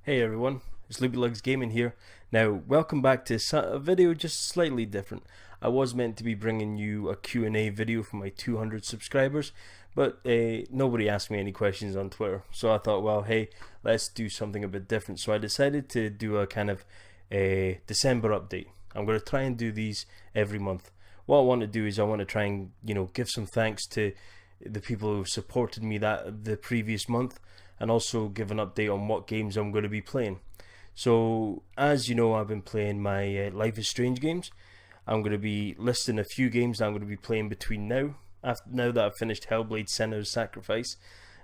Hey everyone, it's Loopylugs Gaming here. Now, welcome back to a video just slightly different. I was meant to be bringing you a Q&A video for my 200 subscribers, but nobody asked me any questions on Twitter. So I thought, well, hey, let's do something a bit different. So I decided to do a kind of a December update. I'm going to try and do these every month. What I want to do is I want to try and, give some thanks to the people who supported me the previous month, and also give an update on what games I'm going to be playing. So, as you know, I've been playing my Life is Strange games. I'm going to be listing a few games that I'm going to be playing between now. Now that I've finished Hellblade: Senua's Sacrifice,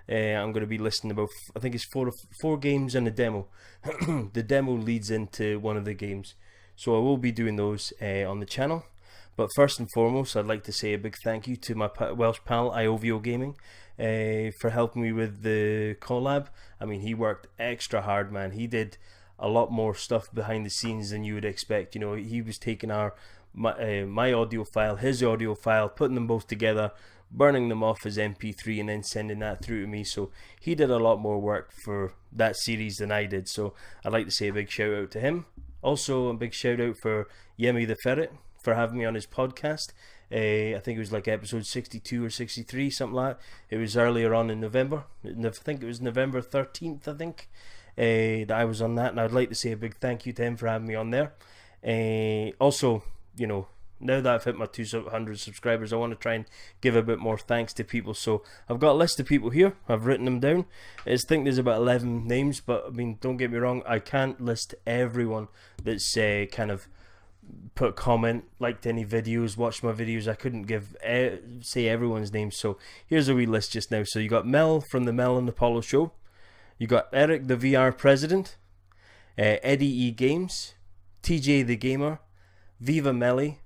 I'm going to be listing about, I think it's four games and a demo. The demo leads into one of the games. So I will be doing those on the channel. But first and foremost, I'd like to say a big thank you to my Welsh pal Iovio Gaming for helping me with the collab. I mean, he worked extra hard, man. He did a lot more stuff behind the scenes than you would expect. You know, he was taking my audio file, his audio file, putting them both together, burning them off as MP3, and then sending that through to me. So he did a lot more work for that series than I did. So I'd like to say a big shout out to him. Also, a big shout out for Yemi the Ferret for having me on his podcast. I think it was like episode 62 or 63, something like that. It was earlier on in November. I think it was November 13th, I think, that I was on that. And I'd like to say a big thank you to him for having me on there. Also, now that I've hit my 200 subscribers, I want to try and give a bit more thanks to people. So I've got a list of people here. I've written them down. I think there's about 11 names, but I mean, don't get me wrong, I can't list everyone that's kind of put comment, liked any videos, watched my videos. I couldn't say everyone's name, so here's a wee list just now. So you got Mel from the Mel and Apollo show, you got Eric the VR president, Eddie E Games, TJ the gamer, Viva Melly,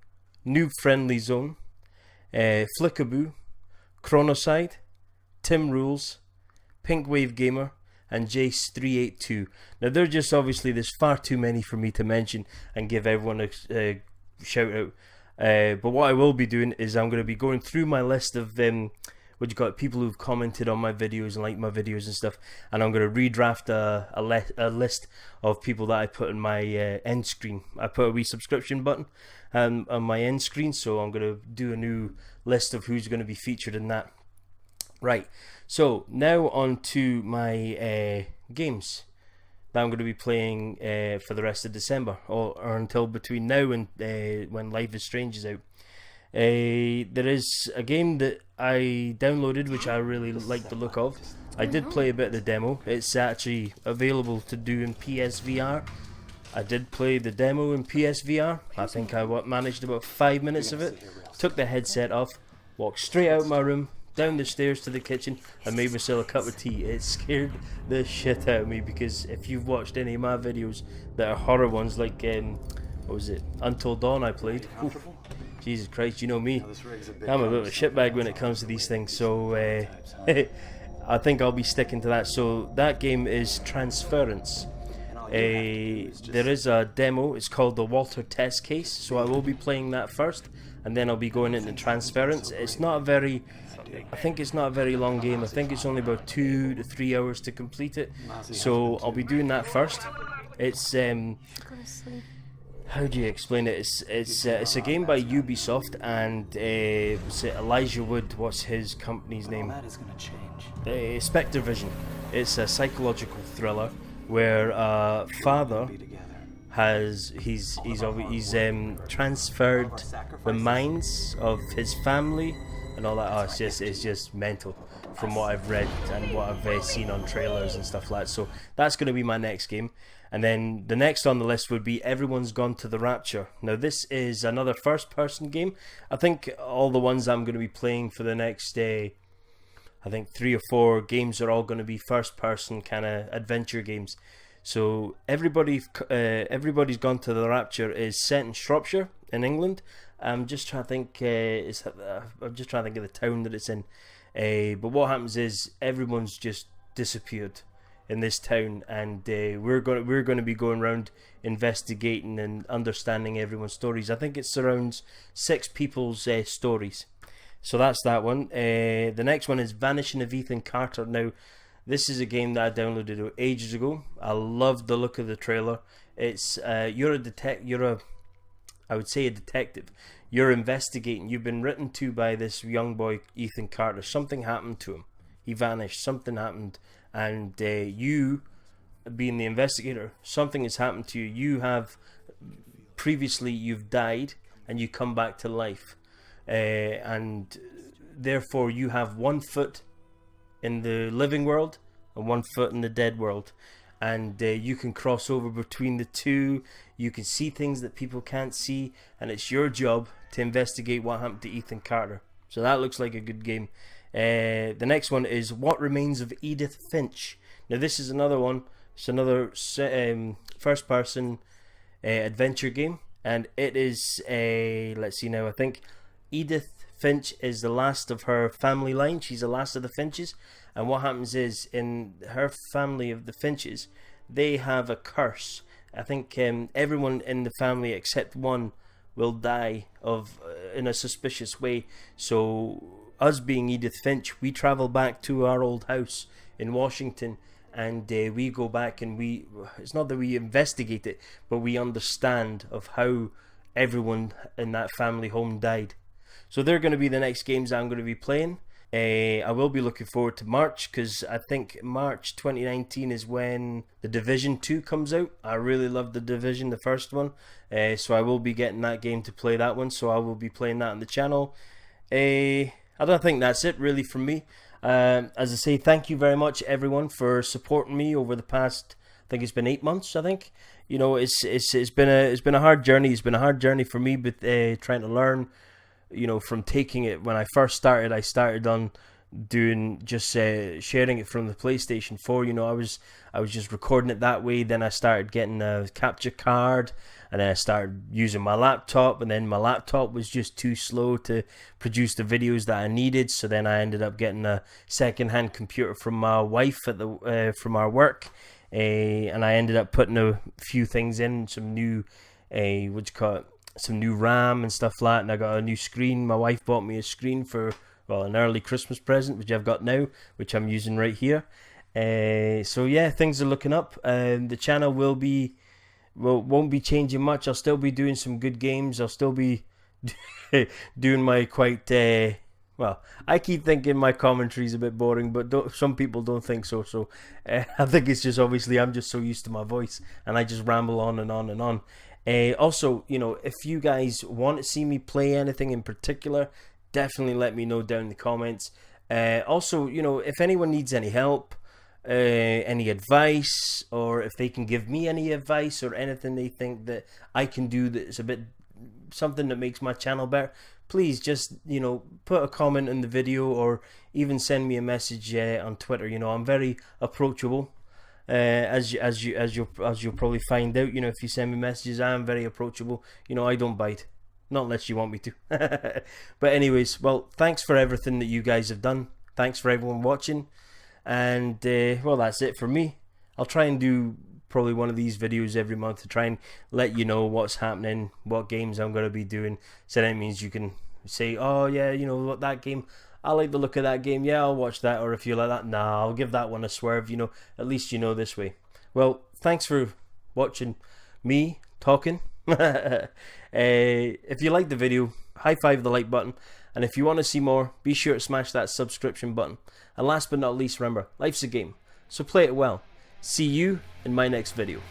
Noob Friendly Zone, Flickaboo, Chronoside, Tim Rules, Pink Wave Gamer, and Jace382. Now they're just, obviously there's far too many for me to mention and give everyone a shout out. But what I will be doing is I'm going to be going through my list of people who've commented on my videos and liked my videos and stuff, and I'm going to redraft a list of people that I put in my end screen. I put a wee subscription button on my end screen, so I'm going to do a new list of who's going to be featured in that. Right, so now on to my games that I'm going to be playing for the rest of December, or until between now and when Life is Strange is out. There is a game that I downloaded which I really like the look of. I did play a bit of the demo. It's actually available to do in PSVR. I did play the demo in PSVR. I think I managed about 5 minutes of it. Took the headset off, walked straight out of my room, down the stairs to the kitchen, and made myself a cup of tea. It scared the shit out of me, because if you've watched any of my videos that are horror ones, like what was it, Until Dawn I played. Oof, Jesus Christ, you know me, I'm a bit of a shitbag when it comes to these things, so I think I'll be sticking to that. So that game is Transference. There is a demo, it's called the Walter Test Case, so I will be playing that first, and then I'll be going into Transference. I think it's not a very long game. I think it's only about 2 to 3 hours to complete it, so I'll be doing that first. It's how do you explain it? It's a game by Ubisoft, and Elijah Wood, what's his company's name? Spectre Vision. It's a psychological thriller where a father he's transferred the minds of his family and all that. Oh, it's just mental from what I've read and what I've seen on trailers and stuff like that. So that's going to be my next game. And then the next on the list would be Everyone's Gone to the Rapture. Now this is another first person game. I think all the ones I'm going to be playing for the next I think 3 or 4 games are all going to be first person kind of adventure games. So Everybody's Gone to the Rapture is set in Shropshire in England. I'm just trying to think of the town that it's in. But what happens is everyone's just disappeared in this town, and we're going to be going around investigating and understanding everyone's stories. I think it surrounds 6 people's stories. So that's that one. The next one is Vanishing of Ethan Carter. Now This is a game that I downloaded ages ago. I loved the look of the trailer. It's I would say a detective. You're investigating. You've been written to by this young boy, Ethan Carter. Something happened to him. He vanished. Something happened, and you, being the investigator, something has happened to you. You have previously you've died, and you come back to life, and therefore you have 1 foot in the living world and 1 foot in the dead world, and you can cross over between the two. You can see things that people can't see, and it's your job to investigate what happened to Ethan Carter. So that looks like a good game. The next one is What Remains of Edith Finch. Now this is another one. It's another first person adventure game, and it is a, let's see now, I think Edith Finch is the last of her family line. She's the last of the Finches, and what happens is, in her family of the Finches, they have a curse. I think everyone in the family except one will die of in a suspicious way. So us being Edith Finch, we travel back to our old house in Washington, and we go back and it's not that we investigate it, but we understand of how everyone in that family home died. So they're going to be the next games I'm going to be playing. I will be looking forward to March, because I think March 2019 is when The Division 2 comes out. I really love The Division, the first one. So I will be getting that game to play that one. So I will be playing that on the channel. I don't think that's it really from me. As I say, thank you very much everyone for supporting me over the past, I think it's been 8 months. I think, you know, it's been a hard journey. It's been a hard journey for me, but trying to learn, you know, from taking it. When I first started, I started on doing just sharing it from the PlayStation 4. You know, I was just recording it that way. Then I started getting a capture card, and then I started using my laptop, and then my laptop was just too slow to produce the videos that I needed. So then I ended up getting a second-hand computer from my wife at the from our work, and I ended up putting a few things in, some new some new RAM and stuff like that, and I got a new screen. My wife bought me a screen for, well, an early Christmas present, which I've got now, which I'm using right here. So yeah, things are looking up. The channel won't be changing much. I'll still be doing some good games. I'll still be doing my well, I keep thinking my commentary is a bit boring, but some people don't think so. So I think it's just, obviously I'm just so used to my voice, and I just ramble on and on and on. Also, you know, if you guys want to see me play anything in particular, definitely let me know down in the comments. Also, you know, if anyone needs any help, any advice, or if they can give me any advice or anything they think that I can do that's a bit something that makes my channel better, please just, you know, put a comment in the video, or even send me a message on Twitter. You know, I'm very approachable. As you'll probably find out, you know, if you send me messages, I am very approachable. You know, I don't bite, not unless you want me to. But anyways, well, thanks for everything that you guys have done. Thanks for everyone watching, and well, that's it for me. I'll try and do probably one of these videos every month to try and let you know what's happening, what games I'm going to be doing. So that means you can say, oh yeah, you know what, that game, I like the look of that game, yeah, I'll watch that. Or if you like that, nah, I'll give that one a swerve. You know, at least you know this way. Well, thanks for watching me talking. If you like the video, high five the like button, and if you want to see more, be sure to smash that subscription button. And last but not least, remember, life's a game, so play it well. See you in my next video.